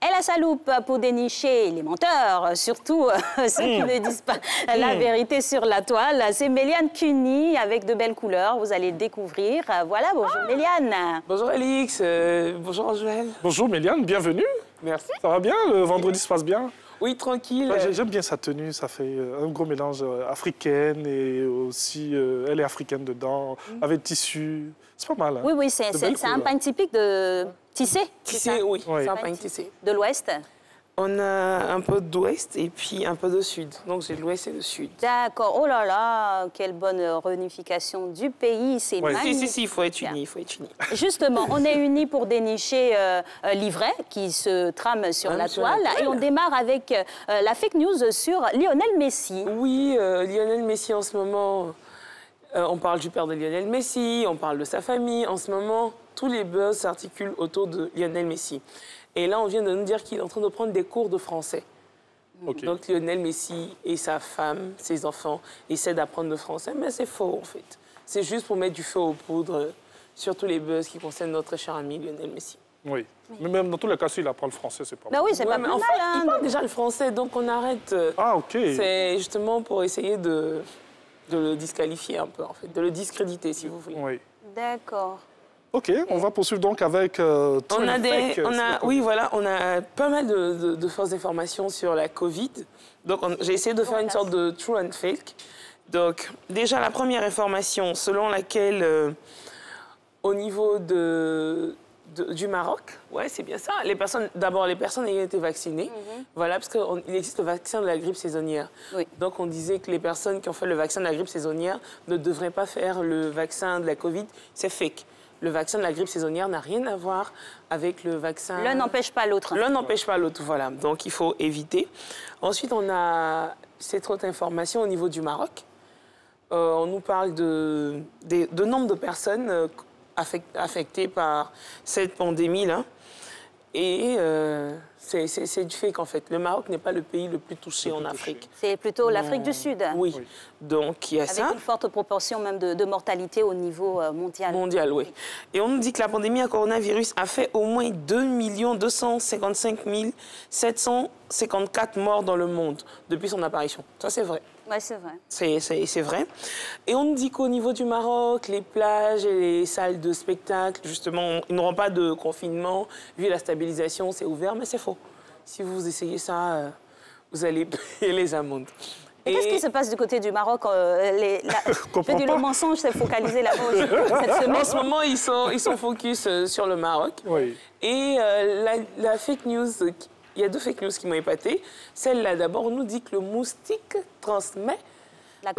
Elle a sa loupe pour dénicher les menteurs, surtout ceux qui ne disent pas la vérité sur la toile. C'est Méliane Cuny avec de belles couleurs. Vous allez découvrir. Voilà, bonjour Méliane. Bonjour Alix, bonjour Joël. Bonjour Méliane, bienvenue. Merci. Ça va bien? Le vendredi se passe bien? Oui, tranquille. Ouais, j'aime bien sa tenue, ça fait un gros mélange africaine et aussi elle est africaine dedans, avec tissu. C'est pas mal. Hein? Oui, oui, c'est un pagne typique de tissé. Tissé, oui, Oui. c'est un pagne tissé. De l'Ouest. On a un peu d'ouest et puis un peu de sud. Donc j'ai l'ouest et le sud. D'accord. Oh là là, quelle bonne réunification du pays. C'est magnifique. Si, il faut être uni, il faut être uni. Justement, on est unis pour dénicher l'ivraie qui se trame sur la toile. Et on démarre avec la fake news sur Lionel Messi. Oui, Lionel Messi en ce moment, on parle du père de Lionel Messi, on parle de sa famille. En ce moment, tous les buzz s'articulent autour de Lionel Messi. Et là, on vient de nous dire qu'il est en train de prendre des cours de français. Okay. Donc Lionel Messi et sa femme, ses enfants, essaient d'apprendre le français. Mais c'est faux, en fait. C'est juste pour mettre du feu aux poudres sur tous les buzz qui concernent notre cher ami Lionel Messi. Oui. Mais même dans tous les cas, s'il apprend le français, c'est pas Bah oui, c'est pas plus mal. Il parle déjà le français, donc on arrête. Ah, OK. C'est justement pour essayer de le disqualifier un peu, en fait, de le discréditer, si vous voulez. Oui. D'accord. OK, on va poursuivre donc avec on a pas mal de fausses informations sur la Covid. Donc, j'ai essayé de faire une sorte de true and fake. Donc, déjà, la première information, selon laquelle, au niveau du Maroc, ouais, c'est bien ça. D'abord, les personnes ayant été vaccinées, voilà, parce qu'il existe le vaccin de la grippe saisonnière. Oui. Donc, on disait que les personnes qui ont fait le vaccin de la grippe saisonnière ne devraient pas faire le vaccin de la Covid. C'est fake. Le vaccin de la grippe saisonnière n'a rien à voir avec le vaccin... L'un n'empêche pas l'autre. L'un n'empêche pas l'autre, voilà. Donc, il faut éviter. Ensuite, on a cette autre information au niveau du Maroc. On nous parle de nombre de personnes affectées par cette pandémie-là. Et c'est du fake, en fait. Le Maroc n'est pas le pays le plus touché en Afrique. C'est plutôt l'Afrique du Sud. Oui. Donc, il y a ça. Avec une forte proportion même de mortalité au niveau mondial. Mondial, oui. Et on nous dit que la pandémie à coronavirus a fait au moins 2 255 754 morts dans le monde depuis son apparition. Ça, c'est vrai. Oui, c'est vrai. C'est vrai. Et on nous dit qu'au niveau du Maroc, les plages et les salles de spectacle, justement, ils n'auront pas de confinement. Vu la stabilisation, c'est ouvert, mais c'est faux. Si vous essayez ça, vous allez payer les amendes. Et qu'est-ce qui se passe du côté du Maroc Le mensonge s'est focalisé là-bas cette semaine. En ce moment, ils sont focus sur le Maroc. Oui. Et la fake news... Il y a 2 fake news qui m'ont épaté. Celle-là, d'abord, on nous dit que le moustique transmet la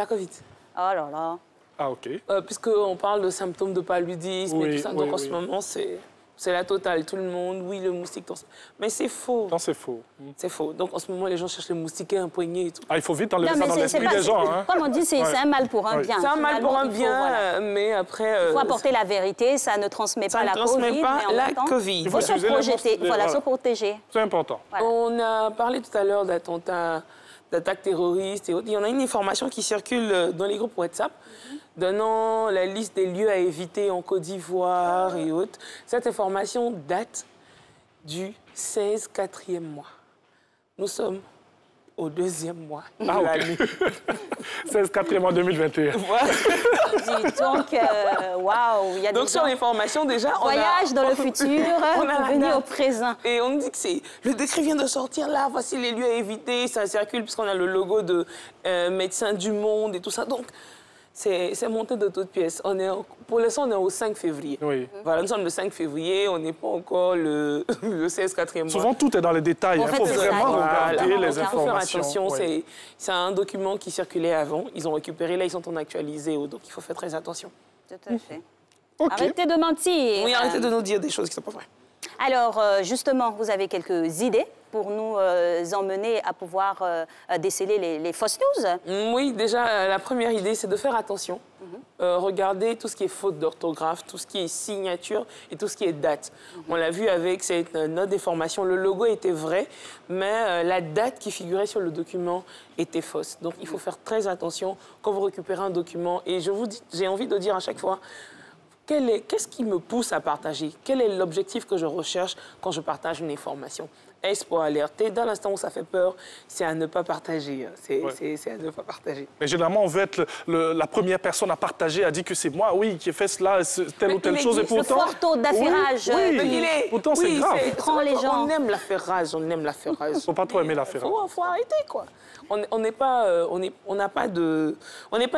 Covid. Oh là là. Ah, OK. Puisqu'on parle de symptômes de paludisme et tout ça. Donc, en ce moment, c'est la totale. Tout le monde, oui, le moustique transmet. Mais c'est faux. Non, c'est faux. C'est faux. Donc, en ce moment, les gens cherchent les moustiques imprégnées et tout. Ah, il faut vite enlever ça dans l'esprit des gens. Hein. Comme on dit, c'est un mal pour un bien. C'est un mal pour un bien, mais après... Il faut apporter la vérité, ça ne transmet pas la Covid. Ça ne transmet pas la Covid. Il faut se projeter, se protéger. C'est important. Voilà. On a parlé tout à l'heure d'attaques terroristes et autres. Il y en a une information qui circule dans les groupes WhatsApp donnant la liste des lieux à éviter en Côte d'Ivoire et autres. Cette information date du 16 4e mois. Nous sommes au 2e mois de l'année. 16 4e mois 2021. Voilà. Dis donc, waouh, il y a donc sur l'information déjà, voyage dans le futur, on venir au présent. Et on dit que le décret vient de sortir là, voici les lieux à éviter, ça circule puisqu'on a le logo de Médecins du Monde et tout ça. Donc c'est monté de toutes pièces. Pour l'instant, on est au 5 février. Oui. Voilà, nous sommes le 5 février, on n'est pas encore le 16 4e mois. Souvent, tout est dans les détails. Il faut vraiment regarder les informations. Il faut faire attention. Oui. C'est un document qui circulait avant. Ils ont récupéré, là, ils sont en actualisé. Donc, il faut faire très attention. Tout à fait. Okay. Arrêtez de mentir. Oui, arrêtez de nous dire des choses qui ne sont pas vraies. Alors, justement, vous avez quelques idées pour nous emmener à pouvoir déceler les fausses news? Oui, déjà, la première idée, c'est de faire attention. Regardez tout ce qui est faute d'orthographe, tout ce qui est signature et tout ce qui est date. On l'a vu avec cette note d'information. Le logo était vrai, mais la date qui figurait sur le document était fausse. Donc, il faut faire très attention quand vous récupérez un document. Et je vous dis, j'ai envie de dire à chaque fois, qu'est-ce qui me pousse à partager? Quel est l'objectif que je recherche quand je partage une information? Est-ce pour alerter? Dans l'instant où ça fait peur, c'est à ne pas partager. C'est à ne pas partager. Mais généralement, on veut être la première personne à partager, à dire que c'est moi, oui, qui ai fait cela, telle ou telle chose. Et pourtant, le fort taux d'affairage. Pourtant, c'est grave. Prend les gens. On aime l'affairage, on aime l'affairage. Il ne faut pas trop aimer l'affairage. Faut arrêter, quoi. On n'est pas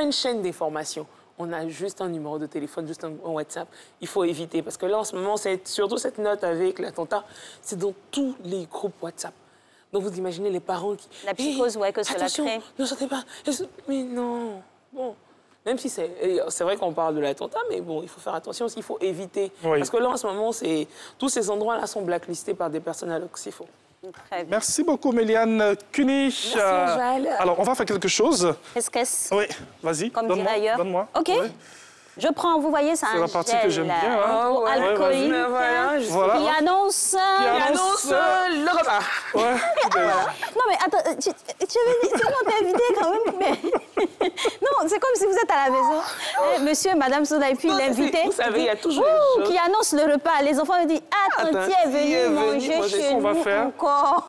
une chaîne d'information. On a juste un numéro de téléphone, juste un WhatsApp. Il faut éviter. Parce que là, en ce moment, surtout cette note avec l'attentat, c'est dans tous les groupes WhatsApp. Donc, vous imaginez les parents qui... La psychose, que cela crée. Ne sortez pas. Mais non. Bon. Même si c'est vrai qu'on parle de l'attentat, mais bon, il faut faire attention aussi, il faut éviter. Oui. Parce que là, en ce moment, tous ces endroits-là sont blacklistés par des personnes alors qu'il faut. Merci beaucoup, Méliane Cuny. Merci, Joël. Alors, on va faire quelque chose. Qu'est-ce? Oui, vas-y. Comme dirait ailleurs. Donne-moi. OK. Oui. Je prends, vous voyez, c'est un la partie que j'aime bien. Alcoolique qui annonce le repas. Ouais. Non, mais attends, tu m'as invité quand même. Mais... non, c'est comme si vous êtes à la maison. Monsieur, madame Soda, et puis l'invité. Vous savez, il y a toujours qui annonce le repas. Les enfants me disent, attends, tu es venu manger chez nous encore.